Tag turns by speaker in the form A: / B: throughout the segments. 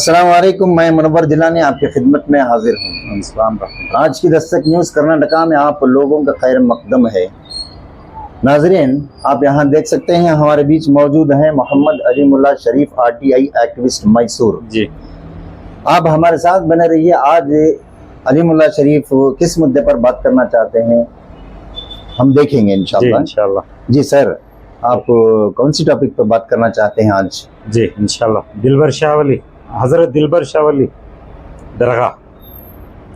A: अस्सलाम वालेकुम, मैं मुनव्वर जिलानी आपकी खिदमत में हाजिर हूँ। आज की दस्तक न्यूज़ कर्नाटका में आप लोगों का खैर मकदम है। नाजरीन, आप यहाँ देख सकते हैं हमारे बीच मौजूद हैं मोहम्मद अलीमुल्लाह शरीफ, आरटीआई एक्टिविस्ट मैसूर जी। आप हमारे साथ बने रहिए। आज अलीमुल्लाह शरीफ किस मुद्दे पर बात करना चाहते हैं हम देखेंगे इंशाल्लाह। जी सर, आप कौन सी टॉपिक पर बात करना चाहते हैं आज?
B: जी इंशाल्लाह दिलबर शाह वली, हजरत दिलबर शाह वली दरगाह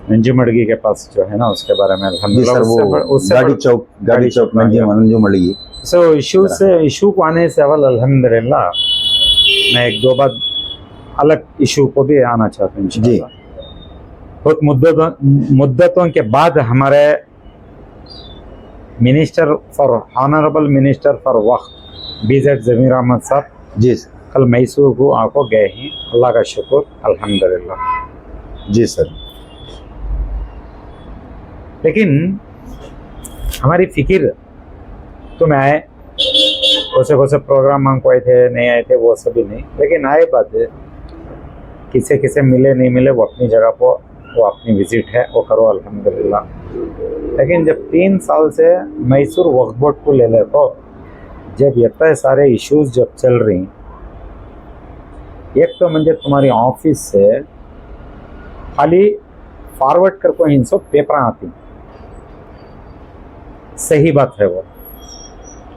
B: मंजूमड़गी के पास जो है ना, उसके बारे में अल्हम्दुलिल्लाह
A: गाड़ी चौक मंजूमड़गी
B: इशू को आने से अव्वल अल्हम्दुलिल्लाह मैं एक दो बात अलग इशू को भी आना चाहता हूँ इंशाल्लाह। बहुत मुद्दतों के बाद हमारे minister for honourable minister for वक्फ बीजेड जमीर अहमद साहब
A: जी
B: कल मैसूर को आको गए हैं। अल्लाह का शुक्र अल्हम्दुलिल्लाह।
A: जी सर,
B: लेकिन हमारी फिक्र तो में आए कौन से प्रोग्राम हमको आए थे नहीं आए थे वो सभी नहीं, लेकिन आए बात किसे किसे मिले नहीं मिले वो अपनी जगह पर वो अपनी विजिट है वो करो अल्हम्दुलिल्लाह। लेकिन जब 3 साल से मैसूर वक्फ बोर्ड को ले ले तो जब इतने सारे इश्यूज जब चल रही, एक तो मुझे तुम्हारी ऑफिस से खाली फॉरवर्ड कर को इन सब पेपर आती, सही बात है वो,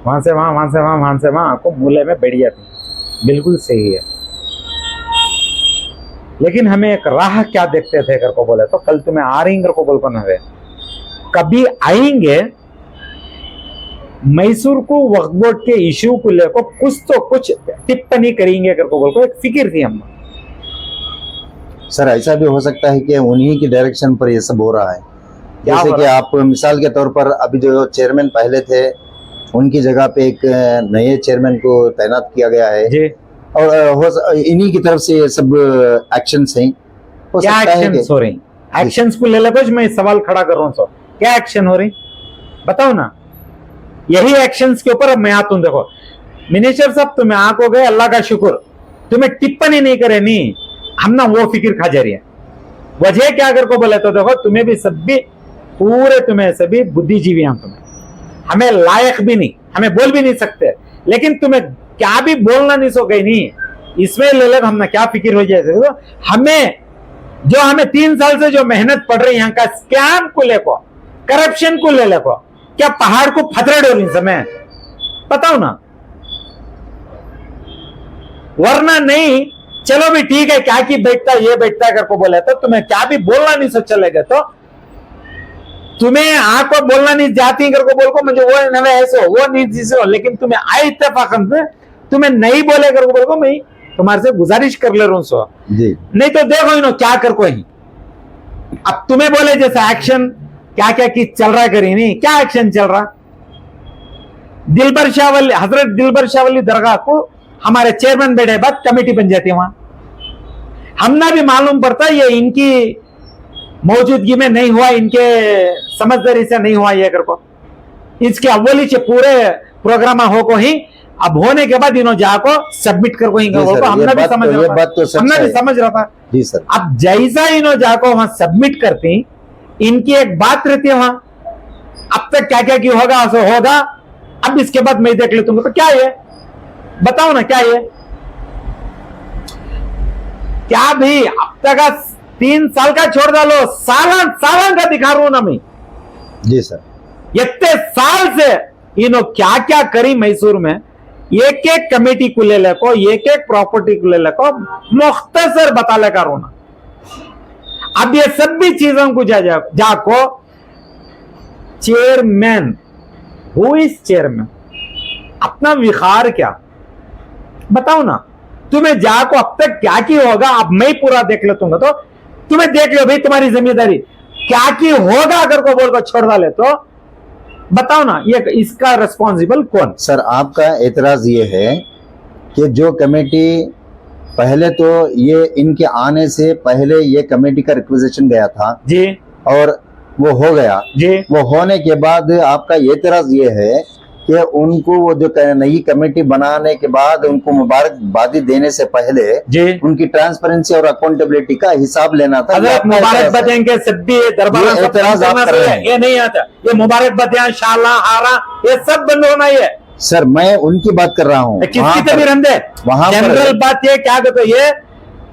B: वहां से वहां वहां से वहां वहां से वहां आपको मूल्य में बैठ जाती, बिल्कुल सही है। लेकिन हमें एक राह क्या देखते थे कर को बोले तो कल तुम्हें आ रही कर को बोल को न कभी आएंगे मैसूर को वक्फ बोर्ड के इश्यू को लेकर कुछ तो कुछ टिप्पणी करेंगे कर को बोल को एक फिक्र थी हम।
A: सर ऐसा भी हो सकता है कि उन्हीं की डायरेक्शन पर ये सब हो रहा है, जैसे कि आप मिसाल के तौर पर अभी जो चेयरमैन पहले थे उनकी जगह पे एक नए चेयरमैन को तैनात किया गया है जी, और इन्हीं की तरफ से ये सब एक्शंस हैं।
B: क्या एक्शंस हो रही? एक्शंस को ले लो, मैं सवाल खड़ा कर रहा हूँ, क्या एक्शन हो रही बताओ ना। यही एक्शंस के ऊपर अब मैं आता हूं। देखो मिनिस्टर साहब तुम्हें आंख हो गए, अल्लाह का शुक्र, तुम्हें टिप्पणी नहीं करे नहीं, हम ना वो फिक्र खा जा रही है। वजह क्या अगर को बोले तो देखो तुम्हें भी सब भी पूरे तुम्हें सभी बुद्धिजीवी हैं, तुम्हें हमें लायक भी नहीं, हमें बोल भी नहीं सकते, लेकिन तुम्हें क्या भी बोलना नहीं सो गई नहीं, इसमें ले लो हम ना क्या फिक्र हो जाए। तो हमें 3 साल से जो मेहनत पड़ रही है यहाँ का स्कैम को लेको, करप्शन को ले लेको, क्या पहाड़ को फतरड़ हो रही समय बताओ ना। वरना नहीं चलो भी ठीक है, क्या की बैठता ये बैठता कर को बोले तो तुम्हें क्या भी बोलना नहीं सोच चलेगा, तो तुम्हें आको बोलना नहीं जाती कर को बोल को मुझे वो नवे ऐसे वो नहीं जिसे हो, लेकिन तुम्हें आए इत्तेफाकन से तुम्हें नहीं बोले कर को बोल को मैं तुम्हारे से गुजारिश कर ले रहा हूं सो जी। नहीं तो देखो इन्हों क्या कर को ही अब तुम्हें बोले जैसा एक्शन क्या क्या की चल रहा करी नहीं, क्या एक्शन चल रहा। दिलबर शाह वली, हजरत दिलबर शाह वली दरगाह को हमारे चेयरमैन बैठे बाद कमेटी बन जाती है वहां, हमने भी मालूम पड़ता ये इनकी मौजूदगी में नहीं हुआ, इनके समझदारी से नहीं हुआ ये कर को, इसके अव्वली से पूरे प्रोग्राम हो को ही अब होने के बाद इन्हों जाको सबमिट कर को ही हमने भी समझ रहा था
A: जी सर।
B: अब जैसा इन्हों जाको वहां सबमिट करती, इनकी एक बात रहती है वहां, अब तक क्या क्या की होगा ऐसा होगा, अब इसके बाद मैं देख लेता हूँ, तो क्या ये बताओ ना, क्या ये क्या भी अब तक 3 साल का छोड़ डालो, सालान का दिखा रहा हूं ना मैं
A: जी सर।
B: इतने साल से इन्हों क्या क्या करी मैसूर में, एक एक कमेटी को ले लेको, एक एक प्रॉपर्टी को ले लेको, मुख्तसर बता ले का रोना। अब ये सब भी चीजों को जाको चेयरमैन, हु इज चेयरमैन, अपना विखार क्या बताओ ना। तुम्हें जाको अब तक क्या की होगा, अब मैं पूरा देख लेता हूं, तो तुम्हें देख लो भाई, तुम्हारी जिम्मेदारी क्या की होगा अगर को बोल को छोड़ डाले तो बताओ ना, ये इसका रिस्पॉन्सिबल कौन?
A: सर आपका एतराज ये है कि जो कमेटी पहले तो ये इनके आने से पहले ये कमेटी का रिक्वेजिशन गया था जी, और वो हो गया जी, वो होने के बाद आपका एतराज ये है कि उनको वो जो नई कमेटी बनाने के बाद उनको मुबारकबादी देने से पहले
B: जी
A: उनकी ट्रांसपेरेंसी और अकाउंटेबिलिटी का हिसाब लेना था।
B: अगर मुबारकबादियां के सभी दरबार
A: ये एतराज आप कर रहे हैं।
B: ये नहीं आता, ये मुबारकबादियां शाला हारा ये सब बंद होना ही है।
A: सर मैं उनकी बात कर रहा हूँ।
B: किसकी तभी रंदे
A: वहां पर-
B: जनरल बात ये क्या कहते ये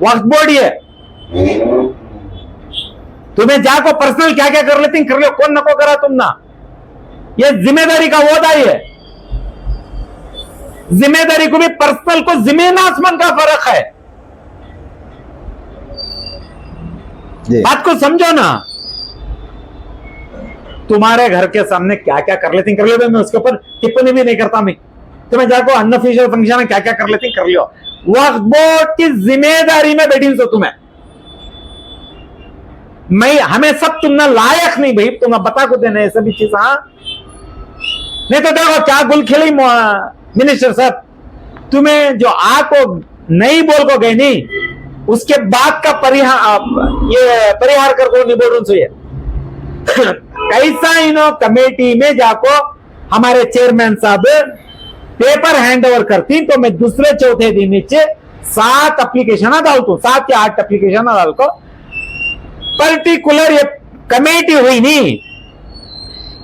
B: वक्फ बोर्ड है, तुम्हें जाको पर्सनल क्या क्या कर लेती कर लो, कौन नको करा तुम ना, ये जिम्मेदारी का वोदा ही है। जिम्मेदारी को भी पर्सनल को जमीन आसमान का फर्क है,
A: जी
B: बात को समझो ना। तुम्हारे घर के सामने क्या क्या कर लेती कर लो, मैं उसके ऊपर टिप्पणी भी नहीं करता। मैं तुम्हें जाको अनऑफिशियल फंक्शन में क्या क्या कर लेती कर लियो, वक्फ बोर्ड की जिम्मेदारी में बैठी सो तुम्हें मैं हमें सब तुमने लायक नहीं भाई, तुम्हें बता को देना ये सभी चीज। हाँ नहीं तो देखो क्या गुल खिली मिनिस्टर साहब, तुम्हें जो आको नहीं बोल को गए नहीं उसके बाद का परिहार कर को नहीं बोल रही है। कैसा इनो कमेटी में जाको हमारे चेयरमैन साहब पेपर हैंड ओवर करती तो मैं दूसरे चौथे दिन नीचे 7 एप्लीकेशन डालता, 7 या 8 एप्लीकेशन डाल को पर्टिकुलर ये कमेटी हुई नहीं,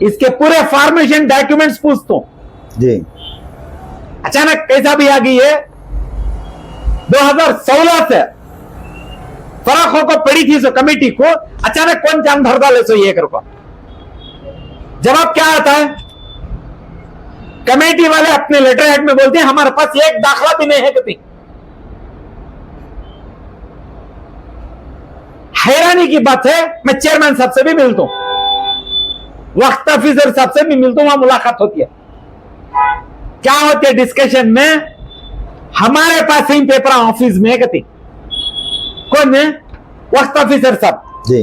B: इसके पूरे फॉर्मेशन डॉक्यूमेंट्स पूछता
A: जी।
B: अचानक कैसा भी आ गई है 2016 से फर्क होकर पड़ी थी सो कमेटी को, अचानक कौन जान भर डाले सो ये कर को जवाब क्या आता है, कमेटी वाले अपने लेटर हेड में बोलते हैं हमारे पास एक दाखला भी नहीं है कभी। हैरानी की बात है, मैं चेयरमैन साहब से भी मिलता हूं, वक्त ऑफिसर साहब से भी मिलता हूं, वहां मुलाकात होती है, क्या होती है डिस्कशन में, हमारे पास ही पेपर ऑफिस में कती कौन है, वक्त ऑफिसर साहब
A: जी।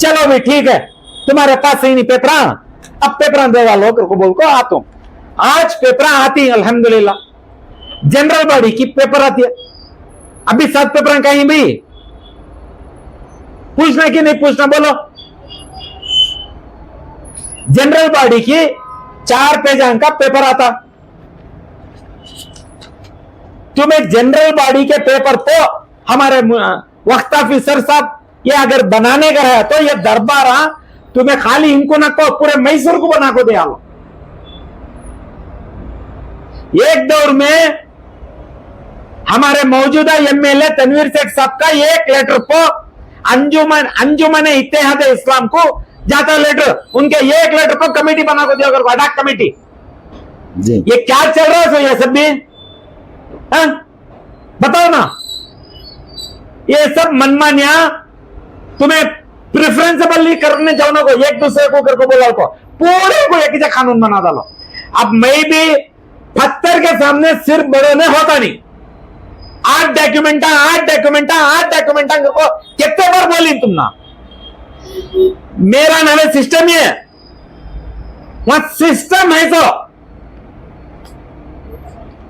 B: चलो भी ठीक है तुम्हारे पास ही नहीं पेपर, अब पेपर दे वालों को बोल को आता हूं। आज पेपर आती है अल्हम्दुलिल्लाह, जनरल बॉडी की पेपर आती है, अभी 7 पेपर कहीं भी पूछना कि नहीं पूछना बोलो। जनरल बॉडी की 4 पेज का पेपर आता, तुम्हें जनरल बॉडी के पेपर तो हमारे वक्त ऑफिसर साहब ये अगर बनाने का है तो ये दरबार तुम्हें खाली इनको ना को पूरे मैसूर को बना को दे आलो। एक दौर में हमारे मौजूदा एमएलए तनवीर सेठ साहब का एक लेटर को अंजुमन इत्तेहाद इस्लाम को जाता लेटर, उनके एक लेटर को कमेटी बना को दिया कर अडाक कमेटी
A: जी।
B: ये क्या चल रहा है ये सब भी, हाँ? बताओ ना, ये सब मनमानिया तुम्हें प्रेफरेंसेबल करने जाओ ना को, एक दूसरे को करके बोला को पूरे को एक ही कानून बना डालो। अब मैं भी पत्थर के सामने सिर बड़े ने होता नहीं, 8 डॉक्यूमेंटा को कितने बार बोली तुम ना, मेरा नाम सिस्टम ही है, वहां सिस्टम है सो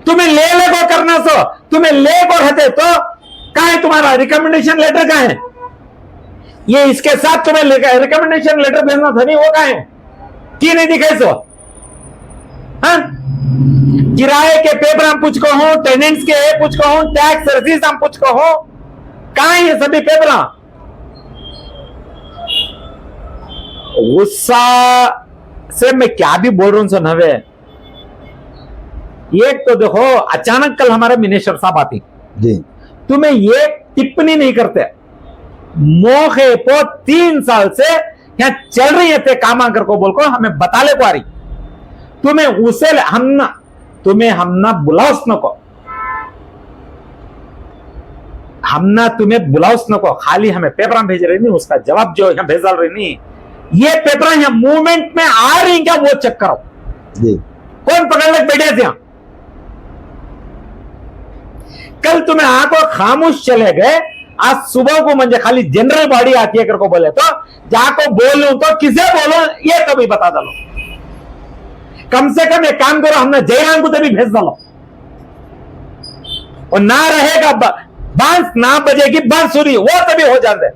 B: तुम्हें ले को करना सो, तुम्हें ले को रहते तो कहा है तुम्हारा रिकमेंडेशन लेटर कहा है, ये इसके साथ तुम्हें रिकमेंडेशन लेटर भेजना था नहीं, वो कहा है कि नहीं दिखाई सो, हाँ? किराए के पेपर हम पूछ को हो, टेनेंट्स के पूछ को हो, टैक्स रसीद हम पूछ को हो, कहा है ये सभी पेपर? गुस्सा से मैं क्या भी बोल रहा हूं सो नवे, एक तो देखो अचानक कल हमारे मिनिस्टर साहब आती
A: जी।
B: तुम्हें ये टिप्पणी नहीं करते, मोखे को 3 साल से यहां चल रही है काम आकर को बोल को हमें बता ले को आ रही, तुम्हें उसे हम ना बुलाओ को, हम ना तुम्हें बुलाओ को, खाली हमें पेपर भेज रही नहीं, उसका जवाब जो यहां भेज रही नहीं, ये पेपर यहां मूवमेंट में आ रही क्या वो चेक करो
A: जी।
B: कौन पकड़ लग बैठे थे यहां, कल तुम्हें आंखों खामोश चले गए, आज सुबह को मुझे खाली जनरल बॉडी आती है करको बोले तो जाको बोलूं तो किसे बोलो ये तो भी बता दो, कम से कम एक काम करो, हमने जयराम को तो भी भेज डालो, और ना रहेगा बांस ना बजेगी बांसुरी, वो तभी हो जाते,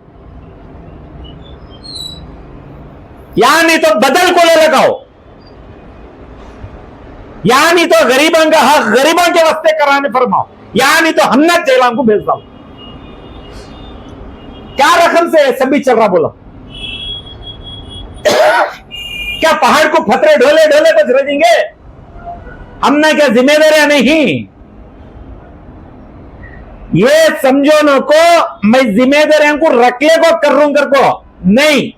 B: या नहीं तो बदल को ले लगाओ, या नहीं तो गरीबों का हक गरीबों के वास्ते कराने फरमाओ, या नहीं तो हमने जेलों को भेज दो। क्या रकम से सब भी चल रहा बोलो? क्या पहाड़ को फतरे ढोले ढोले बच रखेंगे? हमने क्या जिम्मेदारियां नहीं? ये समझो न को मैं जिम्मेदारियों को रखले को कर रूं कर को नहीं।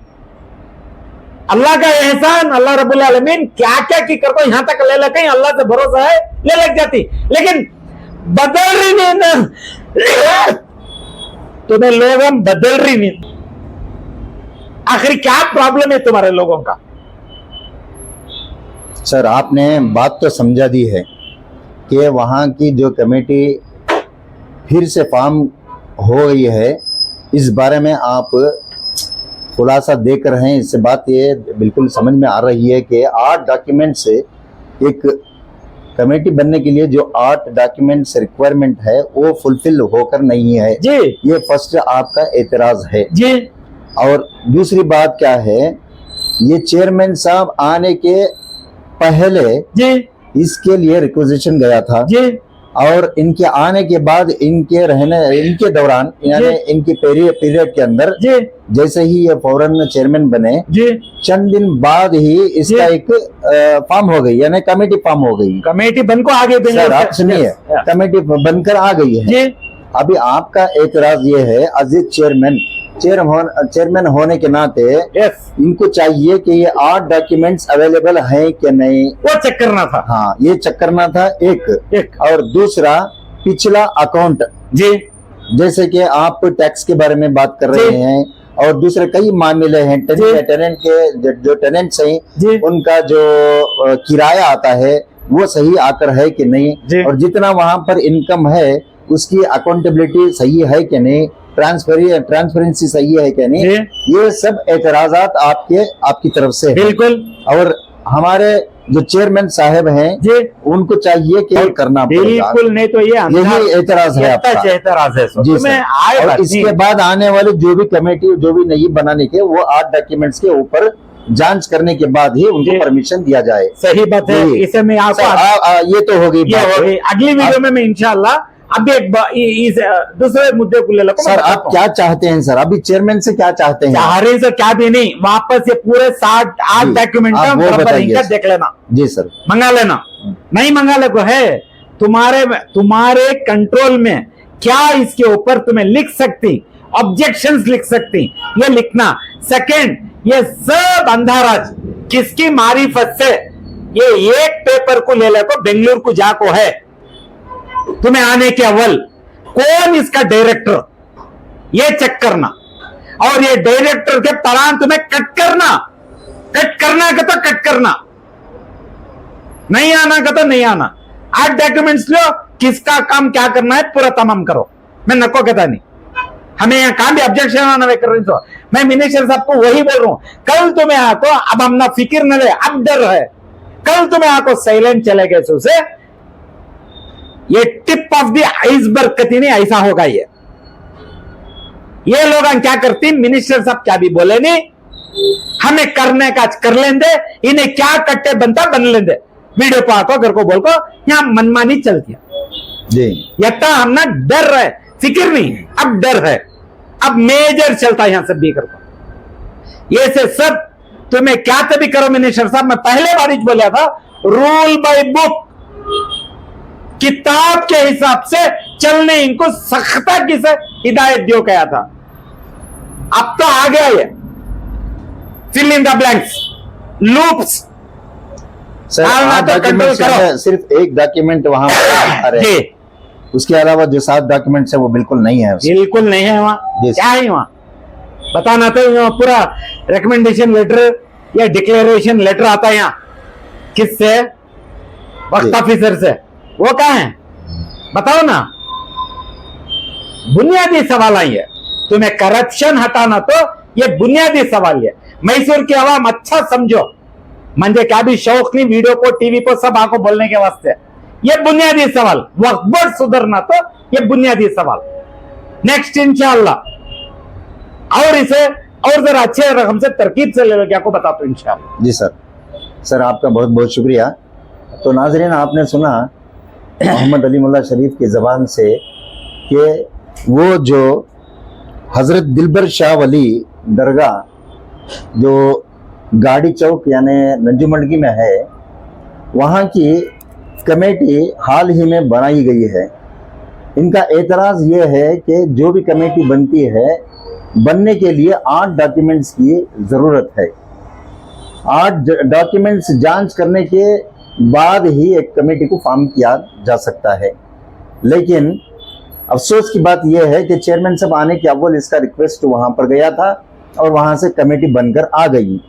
B: अल्लाह का एहसान, अल्लाह रब्बुल आलमीन क्या क्या की कर को यहां तक ले ले, कहीं अल्लाह से भरोसा है ले लग जाती, लेकिन बदल रही नहीं ना तुम्हें लोग, हम बदल रही नहीं। आखिर क्या प्रॉब्लम है तुम्हारे लोगों का?
A: सर आपने बात तो समझा दी है कि वहाँ की जो कमेटी फिर से फॉर्म हो गई है, इस बारे में आप खुलासा देकर हैं। इससे बात ये बिल्कुल समझ में आ रही है कि 8 डॉक्यूमेंट से एक कमेटी बनने के लिए जो 8 डॉक्यूमेंट्स रिक्वायरमेंट है वो फुलफिल होकर नहीं है
B: जी।
A: ये फर्स्ट आपका एतराज है
B: जी।
A: और दूसरी बात क्या है, ये चेयरमैन साहब आने के पहले
B: जी
A: इसके लिए रिक्वेजिशन गया था
B: जी,
A: और इनके आने के बाद इनके दौरान यानी इनके पीरियड के अंदर
B: जी
A: जैसे ही ये फौरन चेयरमैन बने
B: जी,
A: चंद दिन बाद ही इसका
B: जी।
A: एक फॉर्म हो गई यानी कमेटी फॉर्म हो गई।
B: कमेटी बन को आगे
A: सर आप सुनिए, कमेटी बनकर आ गई है।
B: जी
A: अभी आपका एतराज ये है अजीज चेयरमैन होने के नाते
B: यस,
A: इनको चाहिए कि ये 8 डॉक्यूमेंट्स अवेलेबल हैं कि नहीं,
B: वो चेक करना था।
A: हाँ ये चेक करना था एक। और दूसरा पिछला अकाउंट,
B: जी
A: जैसे कि आप टैक्स के बारे में बात कर रहे
B: जी।
A: हैं और दूसरे कई मामले हैं, टेनेंट के जो टेनेंट्स हैं
B: जी
A: उनका जो किराया आता है वो सही आकर है कि नहीं,
B: जी।
A: और जितना वहां पर इनकम है उसकी अकाउंटेबिलिटी सही है कि नहीं, ट्रांसपेरेंसी सही है कि नहीं, ये सब एतराजात आपकी तरफ से है।
B: बिल्कुल।
A: और हमारे जो चेयरमैन साहब हैं
B: जी
A: उनको चाहिए कि ये करना पड़ेगा,
B: बिल्कुल, नहीं तो ये
A: यही एतराज है आपका।
B: एतराज है
A: जी सर। और इसके बाद आने वाले जो भी कमेटी जो भी नहीं बनाने के वो 8 डॉक्यूमेंट्स के ऊपर जांच करने के बाद ही उनको परमिशन दिया जाए।
B: सही बात है। इसे मैं आपको
A: ये तो हो गई।
B: अगली वीडियो में मैं इंशाल्लाह अभी इस दूसरे मुद्दे को ले लो।
A: सर आप क्या चाहते हैं सर, अभी चेयरमैन से क्या चाहते हैं?
B: चाह रहे सर क्या भी नहीं, वापस ये पूरे 8 डॉक्यूमेंट देख लेना
A: जी सर,
B: मंगा लेना। नहीं मंगा ले को है तुम्हारे कंट्रोल में क्या इसके ऊपर तुम्हें लिख सकती, ऑब्जेक्शंस लिख सकती, ये लिखना। सेकंड, ये सब अंधाराज किसकी मारिफत से ये एक पेपर को ले ले को बेंगलुरु को जाको है, तुम्हें आने के अव्वल कौन इसका डायरेक्टर ये चेक करना, और ये डायरेक्टर के परान तुम्हें कट करना का तो कट करना, नहीं आना का तो नहीं आना। 8 डॉक्यूमेंट्स लो, किसका काम क्या करना है पूरा तमाम करो। मैं नको कहता नहीं, हमें यहाँ काम भी ऑब्जेक्शन आना कर रही तो मैं मिनिस्टर साहब को वही बोल रहा हूं, कल तुम्हें आको अब हम ना फिक्र न ले, अब डर है, कल तुम्हें आको साइलेंट चले गए से ये टिप ऑफ द आइसबर्ग कती नहीं, ऐसा होगा। ये लोग क्या करती, मिनिस्टर साहब क्या भी बोले नहीं, हमें करने का कर लेंदे, इन्हें क्या कट्टे बनता बन लेंदे, वीडियो को आको घर को बोल को यहां मनमानी चलती है
A: जी।
B: यथा हम ना डर रहे, फिक्र नहीं, अब डर है, अब मेजर चलता है यहां सब भी करको। ये से सब तुम्हें क्या तभी करो मिनिस्टर साहब, मैं पहले बार बोला था, रूल बाय बुक, किताब के हिसाब से चलने इनको सख्ता की से हिदायत दियो कहा था। अब तो आ गया ये fill in the blanks, loops.
A: Sir 8 document है, सिर्फ एक डॉक्यूमेंट वहां पर है, उसके अलावा जो 7 डॉक्यूमेंट्स है वो बिल्कुल नहीं है।
B: बिल्कुल नहीं है वहां, क्या है वहां बताना तो पूरा रिकमेंडेशन लेटर या डिक्लेरेशन लेटर आता है यहाँ, किससे? वक्त ऑफिसर से, वो कहाँ है बताओ ना। बुनियादी सवाल आई है, तुम्हें करप्शन हटाना तो ये बुनियादी सवाल है। मैसूर की आवाम अच्छा समझो, मंजे क्या भी शौक नहीं वीडियो को टीवी पर सब आको बोलने के वास्ते, ये बुनियादी सवाल, वक्त बोर्ड सुधरना तो ये बुनियादी सवाल। नेक्स्ट इंशाअल्लाह और इसे और जरा अच्छे रकम से तरकीब से ले लो, क्या को बताता हूं इंशाअल्लाह।
A: जी सर, सर आपका बहुत बहुत शुक्रिया। तो नाजरीन आपने सुना मोहम्मद अली मुल्ला शरीफ की ज़बान से कि वो जो हज़रत दिलबर शाह वली दरगाह जो गाड़ी चौक यानी नंजूमंडगी में है, वहाँ की कमेटी हाल ही में बनाई गई है। इनका एतराज़ ये है कि जो भी कमेटी बनती है, बनने के लिए 8 डॉक्यूमेंट्स की ज़रूरत है। 8 डॉक्यूमेंट्स जांच करने के बाद ही एक कमेटी को फॉर्म किया जा सकता है। लेकिन अफसोस की बात यह है कि चेयरमैन साहब आने के अव्वल इसका रिक्वेस्ट वहाँ पर गया था और वहाँ से कमेटी बनकर आ गई।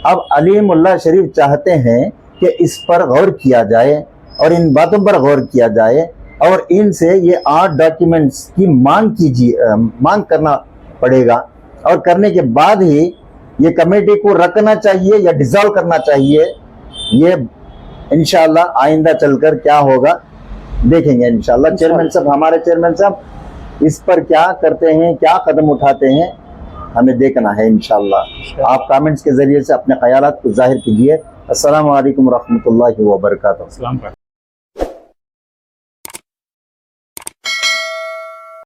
A: अब अली मुल्ला शरीफ चाहते हैं कि इस पर गौर किया जाए और इन बातों पर गौर किया जाए और इनसे ये 8 डॉक्यूमेंट्स की मांग करना पड़ेगा और करने के बाद ही ये कमेटी को रखना चाहिए या डिसॉल्व करना चाहिए। ये इंशाल्लाह आइंदा चलकर क्या होगा देखेंगे इंशाल्लाह। चेयरमैन साहब, हमारे चेयरमैन साहब इस पर क्या करते हैं, क्या कदम उठाते हैं, हमें देखना है इंशाल्लाह। आप कमेंट्स के जरिए से अपने ख्यालात को जाहिर कीजिए। अस्सलाम वालेकुम रहमतुल्लाहि व बरकातहू।